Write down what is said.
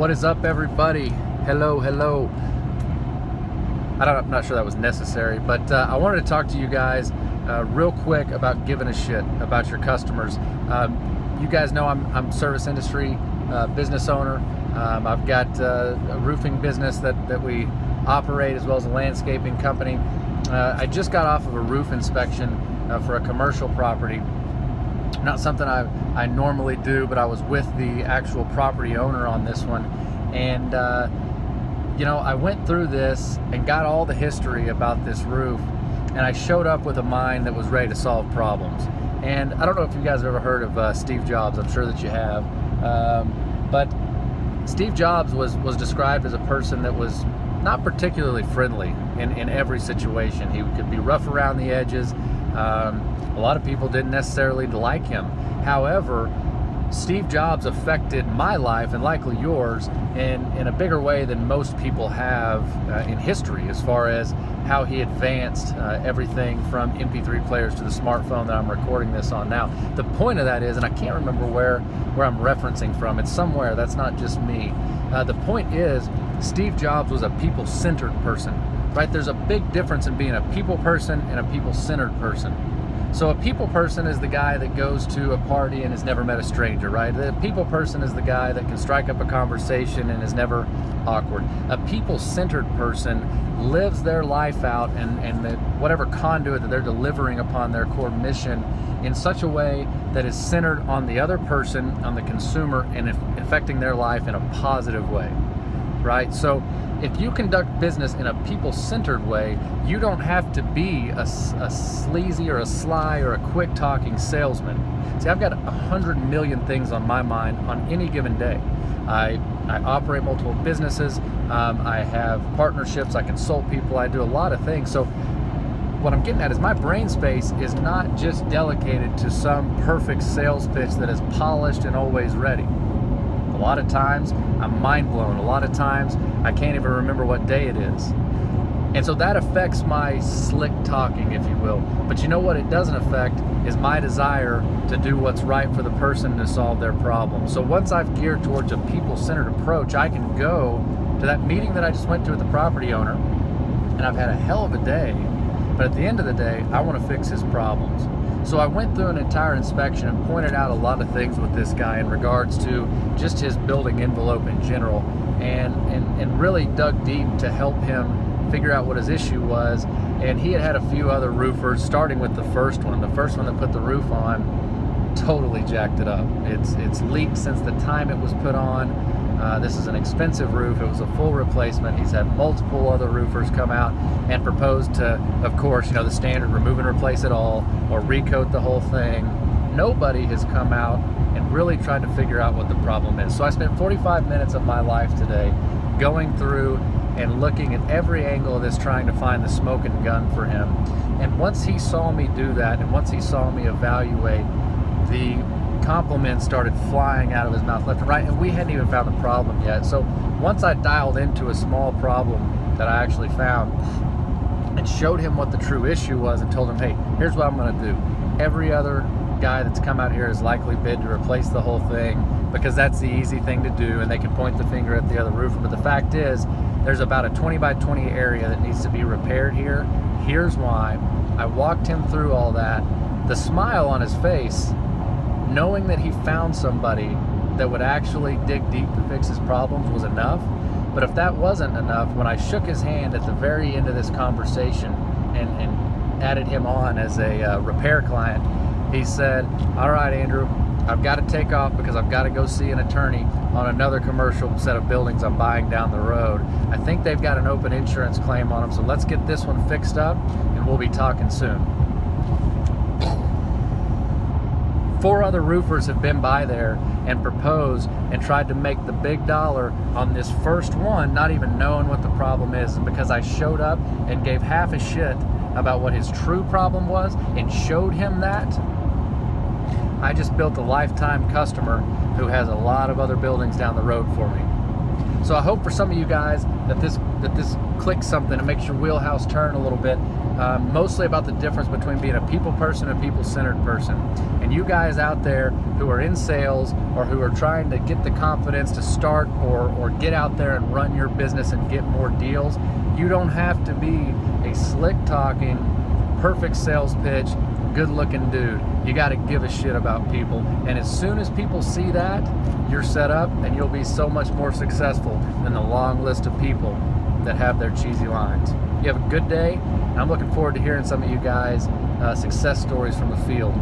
What is up, everybody? Hello, hello. I'm not sure that was necessary, but I wanted to talk to you guys real quick about giving a shit about your customers. You guys know I'm service industry business owner. I've got a roofing business that we operate, as well as a landscaping company. I just got off of a roof inspection for a commercial property. Not something I normally do, but I was with the actual property owner on this one, and you know, I went through this and got all the history about this roof, and I showed up with a mind that was ready to solve problems. And I don't know if you guys have ever heard of Steve Jobs. I'm sure that you have, but Steve Jobs was described as a person that was not particularly friendly in every situation. He could be rough around the edges. A lot of people didn't necessarily like him. However, Steve Jobs affected my life, and likely yours, in a bigger way than most people have in history, as far as how he advanced everything from MP3 players to the smartphone that I'm recording this on now. The point of that is, and I can't remember where I'm referencing from, it's somewhere, that's not just me. The point is, Steve Jobs was a people-centered person, right? There's a big difference in being a people person and a people-centered person. So a people person is the guy that goes to a party and has never met a stranger, right? The people person is the guy that can strike up a conversation and is never awkward. A people-centered person lives their life out and whatever conduit that they're delivering upon their core mission in such a way that is centered on the other person, on the consumer, and affecting their life in a positive way, right? So if you conduct business in a people-centered way, you don't have to be a sleazy or a sly or a quick-talking salesman. See, I've got 100 million things on my mind on any given day. I operate multiple businesses. I have partnerships. I consult people. I do a lot of things. So what I'm getting at is my brain space is not just delegated to some perfect sales pitch that is polished and always ready. A lot of times I'm mind blown. A lot of times I can't even remember what day it is. And so that affects my slick talking, if you will. But you know what it doesn't affect is my desire to do what's right for the person to solve their problem. So once I've geared towards a people-centered approach, I can go to that meeting that I just went to with the property owner, and I've had a hell of a day, but at the end of the day, I want to fix his problems. So I went through an entire inspection and pointed out a lot of things with this guy in regards to just his building envelope in general, and really dug deep to help him figure out what his issue was. And he had a few other roofers, starting with the first one that put the roof on, totally jacked it up. It's leaked since the time it was put on. This is an expensive roof. It was a full replacement. He's had multiple other roofers come out and propose to, of course, you know, the standard remove and replace it all or recoat the whole thing. Nobody has come out and really tried to figure out what the problem is. So I spent 45 minutes of my life today going through and looking at every angle of this, trying to find the smoking gun for him. And once he saw me do that, and once he saw me evaluate, the compliments started flying out of his mouth left and right, and we hadn't even found the problem yet. So once I dialed into a small problem that I actually found and showed him what the true issue was and told him, hey, here's what I'm going to do. Every other guy that's come out here has likely bid to replace the whole thing because that's the easy thing to do, and they can point the finger at the other roofer. But the fact is, there's about a 20 by 20 area that needs to be repaired here. Here's why. I walked him through all that. The smile on his face, knowing that he found somebody that would actually dig deep to fix his problems, was enough. But if that wasn't enough, when I shook his hand at the very end of this conversation and added him on as a repair client, he said, all right, Andrew, I've got to take off because I've got to go see an attorney on another commercial set of buildings I'm buying down the road. I think they've got an open insurance claim on them, so let's get this one fixed up and we'll be talking soon. 4 other roofers have been by there and proposed and tried to make the big dollar on this first one, not even knowing what the problem is. And because I showed up and gave half a shit about what his true problem was and showed him that, I just built a lifetime customer who has a lot of other buildings down the road for me. So I hope for some of you guys that this clicks something and makes your wheelhouse turn a little bit, mostly about the difference between being a people person and a people-centered person. And you guys out there who are in sales or who are trying to get the confidence to start or get out there and run your business and get more deals, you don't have to be a slick-talking, perfect sales pitch, good-looking dude. You got to give a shit about people. And as soon as people see that, you're set up and you'll be so much more successful than the long list of people that have their cheesy lines. You have a good day, and I'm looking forward to hearing some of you guys' success stories from the field.